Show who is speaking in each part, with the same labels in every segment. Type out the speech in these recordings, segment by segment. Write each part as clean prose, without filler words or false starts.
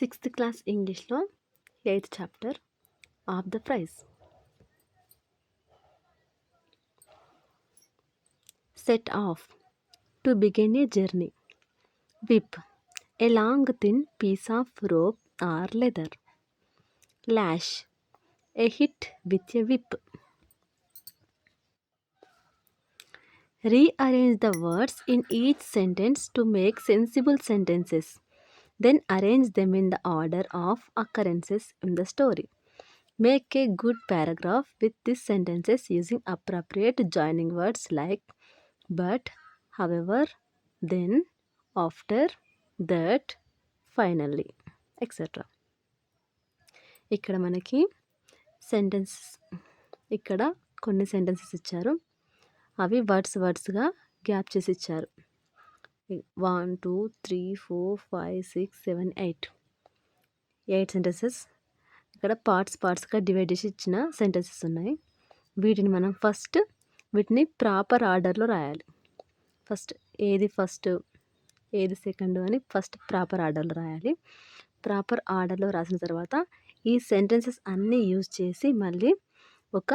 Speaker 1: Sixth class ఇంగ్లీష్లో 8th chapter of the prize. Set off to begin a journey. Whip, a long thin piece of rope or leather. Lash, a hit with a whip. Rearrange the words in each sentence to make sensible sentences. Then arrange them in the order of occurrences in the story. Make a good paragraph with these sentences using appropriate joining words like but, however, then, after, that, finally, etc. ఇక్కడ మనకి ఇక్కడ కొన్ని sentences ఇచ్చారు. అవి వర్డ్స్గా gap చేసి ఇచ్చారు. 1 2 3 4 5 6 7 8 sentences ఇక్కడ పార్ట్స్గా డివైడ్ చేసి ఇచ్చిన సెంటెన్సెస్ ఉన్నాయి. వీటిని మనం వీటిని ప్రాపర్ ఆర్డర్లో రాయాలి. ఏది ఫస్ట్ ఏది సెకండ్ అని ప్రాపర్ ఆర్డర్లో రాయాలి. ప్రాపర్ ఆర్డర్లో రాసిన తర్వాత ఈ సెంటెన్సెస్ అన్నీ యూజ్ చేసి మళ్ళీ ఒక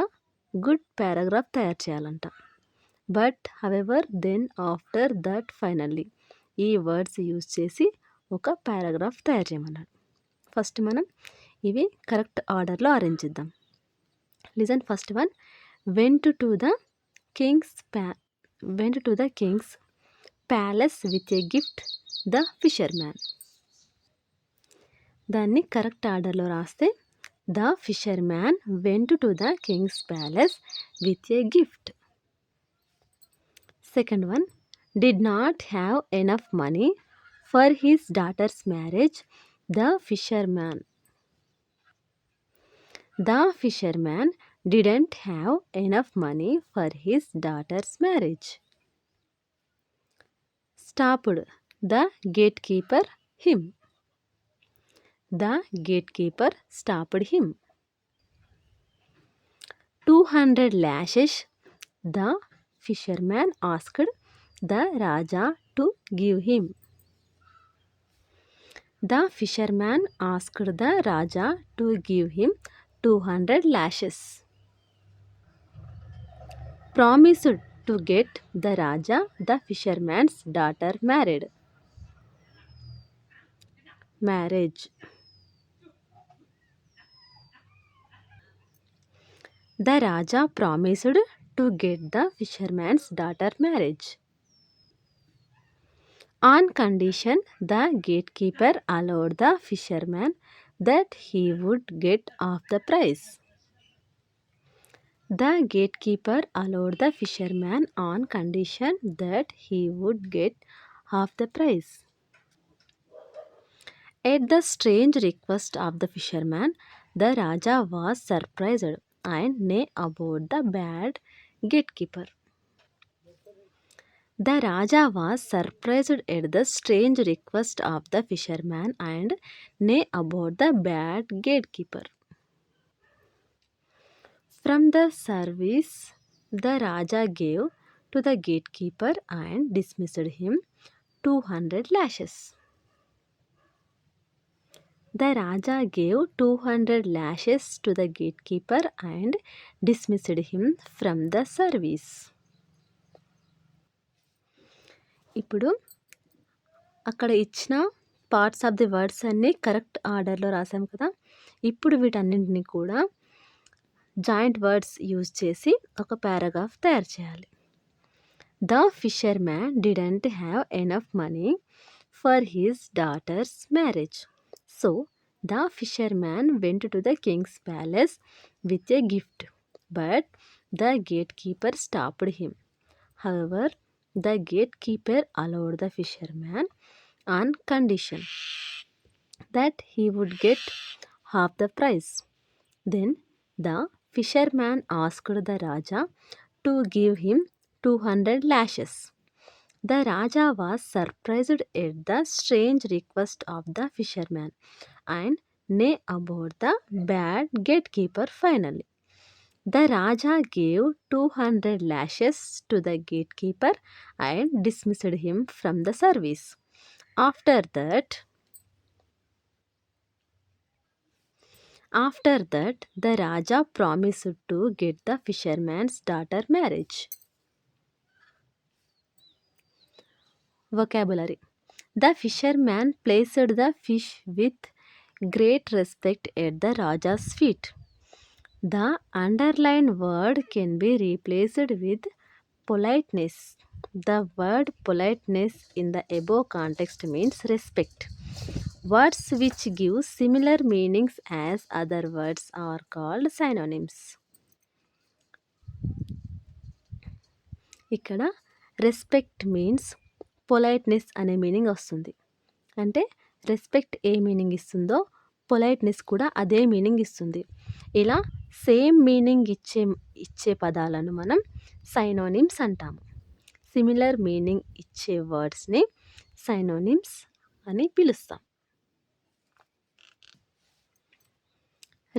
Speaker 1: గుడ్ పారాగ్రాఫ్ తయారు చేయాలంట. But, however, then, after, that, finally ఈ వర్డ్స్ యూజ్ చేసి ఒక పారాగ్రాఫ్ తయారు చేయమన్నాడు. ఫస్ట్ మనం ఇవి కరెక్ట్ ఆర్డర్లో అరేంజ్ చేద్దాం. Listen first one. Went to the Kings palace with a gift the fisherman. దాన్ని కరెక్ట్ ఆర్డర్లో రాస్తే the fisherman went to the Kings palace with a gift. Second one. Did not have enough money for his daughters marriage the fisherman. The fisherman didn't have enough money for his daughter's marriage. Stopped the gatekeeper him. The gatekeeper stopped him. 200 lashes the fisherman asked the Raja to give him. The fisherman asked the Raja to give him 200 lashes. Promised to get the Raja the fisherman's daughter marriage. The Raja promised to get the fisherman's daughter marriage. On condition the gatekeeper allowed the fisherman that he would get half the price. The gatekeeper allowed the fisherman on condition that he would get half the price. At the strange request of the fisherman, the Raja was surprised and nay about the bad gatekeeper. The Raja was surprised at the strange request of the fisherman and nay about the bad gatekeeper. From the service the Raja gave to the gatekeeper and dismissed him 200 lashes. The Raja gave 200 lashes to the gatekeeper and dismissed him from the service. ఇప్పుడు అక్కడ ఇచ్చిన parts of the words అన్నీ correct ఆర్డర్లో రాసాం కదా. ఇప్పుడు వీటన్నింటినీ కూడా జాయింట్ వర్డ్స్ యూజ్ చేసి ఒక పారాగ్రాఫ్ తయారు చేయాలి. The fisherman didn't have enough money for his daughters marriage. So the fisherman went to the king's palace with a gift, but the gatekeeper stopped him. However, the gatekeeper allowed the fisherman on condition that he would get half the price. Then the fisherman asked the Raja to give him 200 lashes. The Raja was surprised at the strange request of the fisherman and nay about the bad gatekeeper finally. The Raja gave 200 lashes to the gatekeeper and dismissed him from the service. After that, After that, the Raja promised to get the fisherman's daughter marriage. Vocabulary. The fisherman placed the fish with great respect at the Raja's feet. The underlined word can be replaced with politeness. The word politeness in the above context means respect. Words which give similar meanings as other words are called synonyms. ఇక్కడ respect means politeness అనే meaning వస్తుంది. అంటే respect a meaning ఇస్తుందో politeness కూడా అదే meaning ఇస్తుంది. ఇలా same meaning ఇచ్చే పదాలను మనం సైనోనిమ్స్ అంటాము. సిమిలర్ మీనింగ్ ఇచ్చే వర్డ్స్ని సైనోనిమ్స్ అని పిలుస్తాం.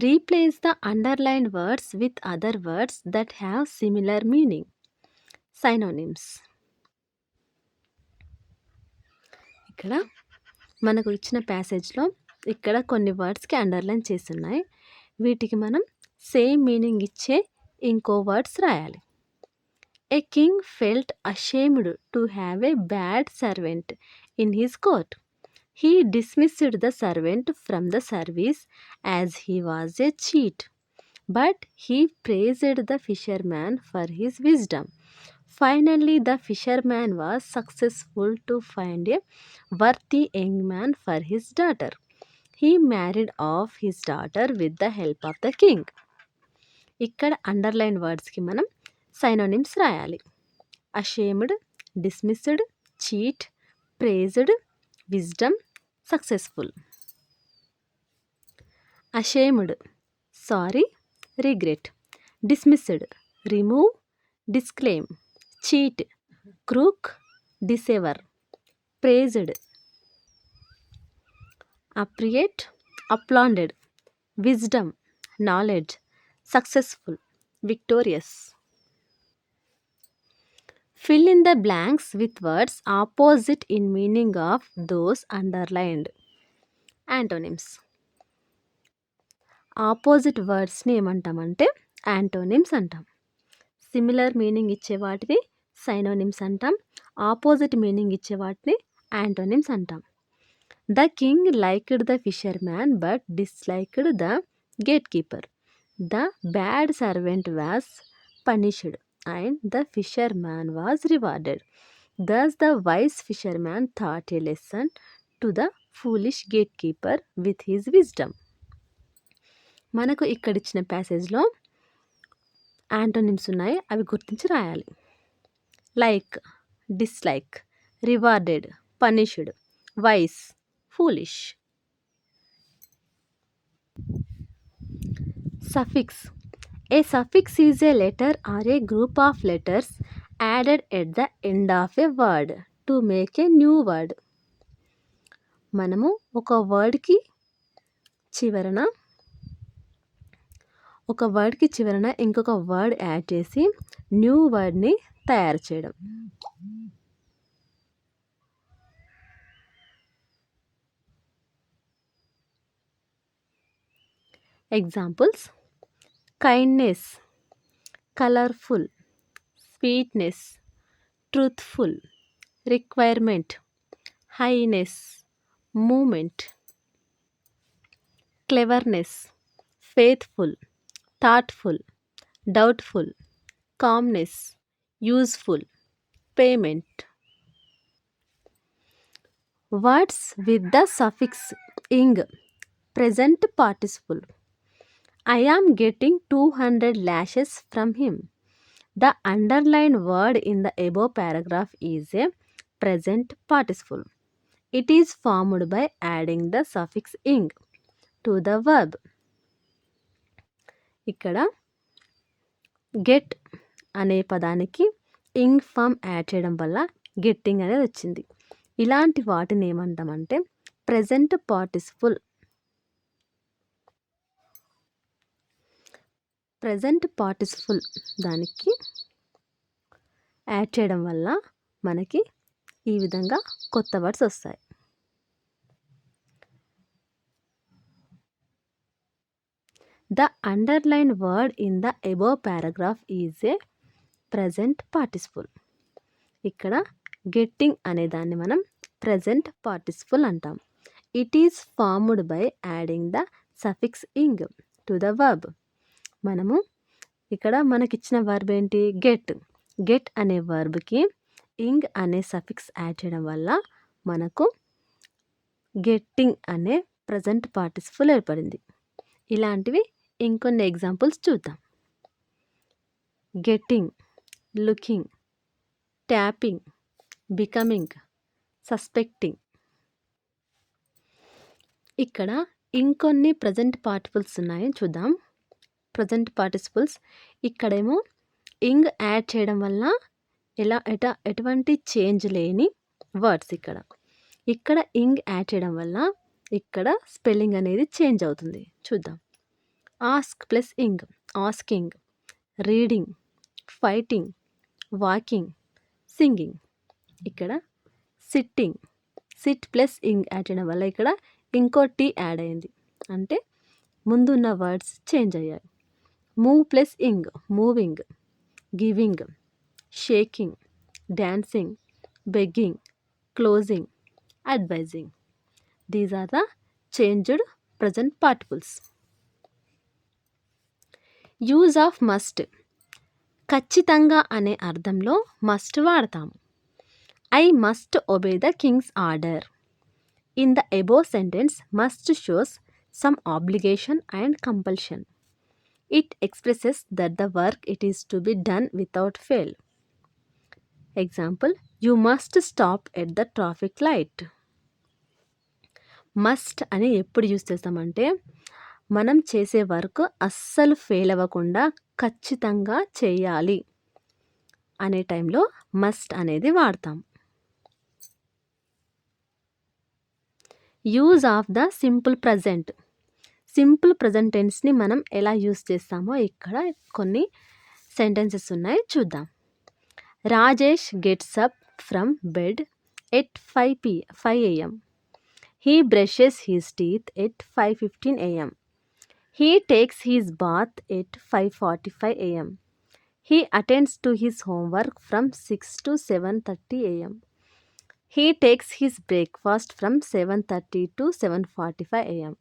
Speaker 1: Replace the underlined words with other words that have similar meaning. Synonyms. ఇక్కడ మనకు ఇచ్చిన ప్యాసేజ్లో ఇక్కడ కొన్ని వర్డ్స్కి అండర్లైన్ చేసి ఉన్నాయి. వీటికి మనం సేమ్ మీనింగ్ ఇచ్చే ఇంకో వర్డ్స్ రాయాలి. A king felt ashamed to have a bad servant in his court. He dismissed the servant from the service as he was a cheat. But he praised the fisherman for his wisdom. Finally, the fisherman was successful to find a worthy young man for his daughter. He married off his daughter with the help of the king. ఇక్కడ underline వర్డ్స్కి మనం synonyms రాయాలి. Ashamed, dismissed, cheat, praised, wisdom, successful. Ashamed sorry, regret. Dismissed remove, disclaim. Cheat crook, deceiver. Praised appreciate, applauded. Wisdom knowledge, successful, victorious. Fill in the blanks with words opposite in meaning of those underlined. Antonyms. Opposite వర్డ్స్ని ఏమంటామంటే antonyms అంటాం. Similar meaning ఇచ్చే వాటిని సైనోనిమ్స్ అంటాం. Opposite meaning ఇచ్చే వాటిని antonyms అంటాం. The king liked the fisherman but disliked the gate keeper. The bad servant was punished and the fisherman was rewarded. Thus the wise fisherman taught a lesson to the foolish gatekeeper with his wisdom. మనకు ఇక్కడ ఇచ్చిన ప్యాసేజ్లో antonyms ఉన్నాయి, అవి గుర్తించి రాయాలి. Like, dislike, rewarded, punished, wise, foolish. Suffix. A suffix is a letter or a group of letters added at the end of a word to make a new word. మనము ఒక వర్డ్కి చివరన ఇంకొక వర్డ్ యాడ్ చేసి new వర్డ్ని తయారు చేయడం. Examples: kindness, colorful, sweetness, truthful, requirement, highness, movement. Cleverness, faithful, thoughtful, doubtful, calmness, useful, payment. Words with the suffix ing, present participle. I am getting 200 lashes from him. The underlined word in the above paragraph is a present participle. It is formed by adding the suffix ing to the verb. ఇక్కడ get అనే పదానికి ing form add చేయడం వల్ల getting అనేది వచ్చింది. ఇలాంటి వాటిని ఏమంటామంటే ప్రెజెంట్ పార్టిసిపుల్. ప్రెజెంట్ పార్టిసిపుల్ దానికి యాడ్ చేయడం వల్ల మనకి ఈ విధంగా కొత్త వర్డ్స్ వస్తాయి. The underline word in the above paragraph is a present participle. ఇక్కడ గెట్టింగ్ అనే దాన్ని మనం ప్రజెంట్ పార్టిసిపుల్ అంటాం. It is formed by adding the suffix ing to the verb. మనము ఇక్కడ మనకిచ్చిన వర్బ్ ఏంటి? గెట్. గెట్ అనే వర్బ్కి ఇంగ్ అనే సఫిక్స్ యాడ్ చేయడం వల్ల మనకు గెట్టింగ్ అనే ప్రజెంట్ పార్టిసిపుల్ ఏర్పడింది. ఇలాంటివి ఇంకొన్ని ఎగ్జాంపుల్స్ చూద్దాం. Getting, looking, tapping, becoming, suspecting. ఇక్కడ ఇంకొన్ని ప్రజెంట్ పార్టిసిపుల్స్ ఉన్నాయని చూద్దాం. ప్రజెంట్ పార్టిసిపుల్స్ ఇక్కడేమో ఇంగ్ యాడ్ చేయడం వల్ల ఎటువంటి చేంజ్ లేని వర్డ్స్. ఇక్కడ ఇంగ్ యాడ్ చేయడం వల్ల ఇక్కడ స్పెల్లింగ్ అనేది చేంజ్ అవుతుంది. చూద్దాం. Ask plus ing, asking, reading, fighting, walking, singing. ఇక్కడ sitting, sit plus ing add చేయడం వల్ల ఇక్కడ ఇంకో టీ యాడ్ అయింది, అంటే ముందున్న వర్డ్స్ చేంజ్ అయ్యాయి. Move plus ing, moving, giving, shaking, dancing, begging, closing, advising. These are the changed present participles. Use of must. ఖచ్చితంగా అనే అర్థంలో మస్ట్ వాడతాము. I must obey the king's order. In the above sentence must shows some obligation and compulsion. It expresses that the work it is to be done without fail. Example, you must stop at the traffic light. Must అని ఎప్పుడు use చేస్తామంటే మనం చేసే work అస్సలు fail అవ్వకుండా ఖచ్చితంగా చేయాలి అనే టైంలో మస్ట్ అనేది వాడతాం. Use of the simple present. Simple present టెన్స్ని మనం ఎలా యూస్ చేస్తామో ఇక్కడ కొన్ని సెంటెన్సెస్ ఉన్నాయి, చూద్దాం. Rajesh gets up from bed at 5 AM. He brushes his teeth at 5:15 AM. He takes his bath at 5:45 AM. He attends to his homework from 6 to 7:30 AM. He takes his breakfast from 7:30 to 7:45 AM.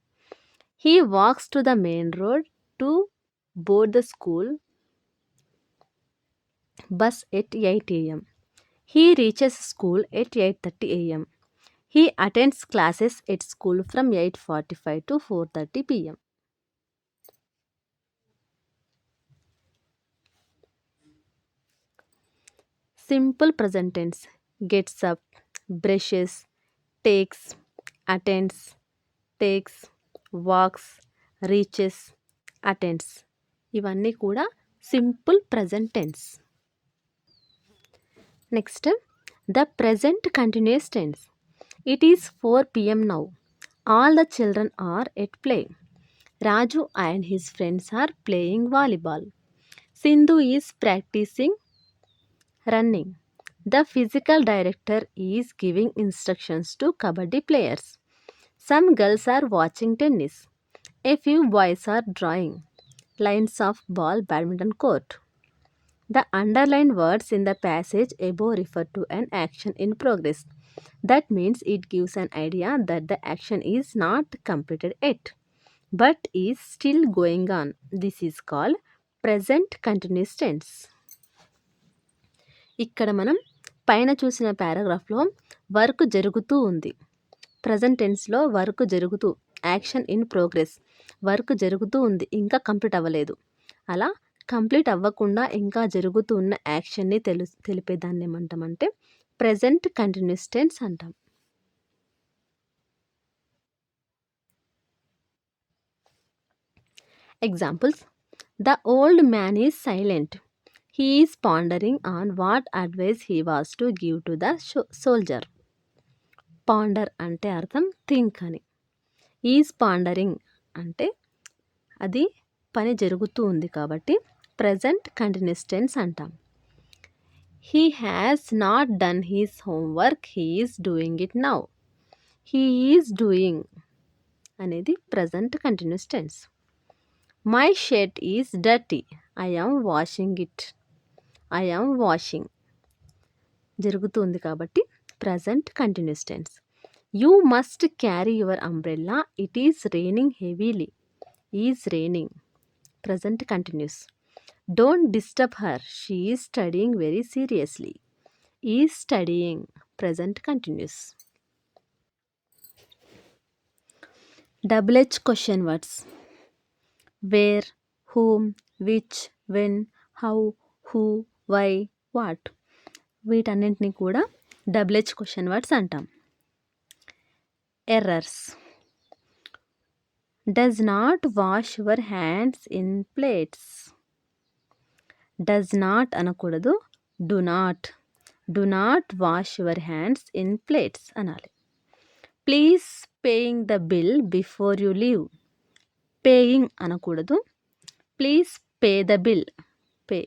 Speaker 1: He walks to the main road to board the school bus at 8 AM. He reaches school at 8:30 AM. He attends classes at school from 8:45 to 4:30 PM. Simple present tense. Gets up, brushes, takes, attends, takes, walks, reaches, attends. ఇవన్నీ కూడా simple present tense. Next, the present continuous tense. It is 4 PM now. All the children are at play. Raju and his friends are playing volleyball. Sindhu is practicing running. The physical director is giving instructions to kabaddi players. Some girls are watching tennis. A few boys are drawing lines of ball badminton court. The underlined words in the passage above refer to an action in progress. That means it gives an idea that the action is not completed yet, but is still going on. This is called present continuous tense. ఇక్కడ మనం పైన చూసిన పారాగ్రాఫ్లో work జరుగుతూ ఉంది. Present టెన్స్లో work జరుగుతూ, action in progress, work జరుగుతూ ఉంది, ఇంకా కంప్లీట్ అవ్వలేదు. అలా కంప్లీట్ అవ్వకుండా ఇంకా జరుగుతూ ఉన్న యాక్షన్ని తెలిపేదాన్ని ఏమంటామంటే present continuous tense అంటాం. Examples: the old man is silent. He is pondering on what advice he was to give to the soldier. Ponder అంటే అర్థం థింక్ అని. ఈజ్ పాండరింగ్ అంటే అది పని జరుగుతూ ఉంది కాబట్టి present continuous tense అంటాం. He has not done his homework. He is doing it now. He is doing అనేది present continuous tense. My shirt is dirty. I am washing it. I am washing జరుగుతుంది కాబట్టి present continuous tense. You must carry your umbrella. It is raining heavily. Is raining present continuous. Don't disturb her. She is studying very seriously. Is studying present continuous. Double H question words. Where, whom, which, when, how, who, why, what. వీటన్నింటినీ కూడా double H question words అంటాం. Errors. Does not wash your hands in plates. Does not అనకూడదు, do not. Do not wash your hands in plates అనాలి. Please paying the bill before you leave. Paying అనకూడదు, please pay the bill. Pay.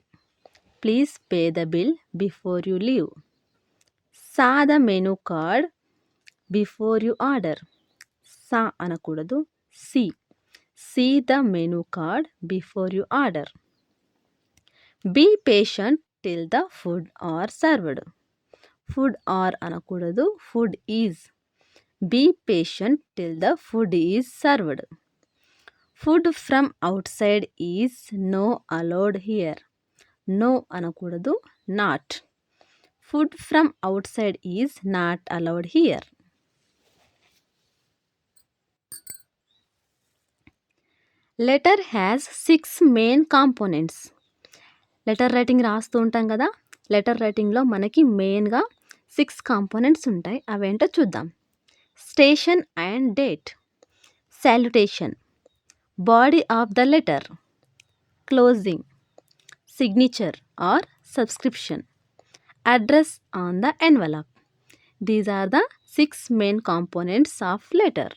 Speaker 1: Please pay the bill before you leave. Saw the menu card before you order. Saw అనకూడదు, see. See the menu card before you order. Be patient till the food are served. Food are అనకూడదు, food is. Be patient till the food is served. Food from outside is no allowed here. No అనకూడదు, not. Food from outside is not allowed here. Letter has 6 main components. Letter writing రాస్తూ ఉంటాం కదా, letter రైటింగ్లో మనకి మెయిన్గా 6 components ఉంటాయి. అవేంటో చూద్దాం. Station and date. Salutation. Body of the letter. Closing. Signature or subscription. Address on the envelope. These are the 6 main components of letter.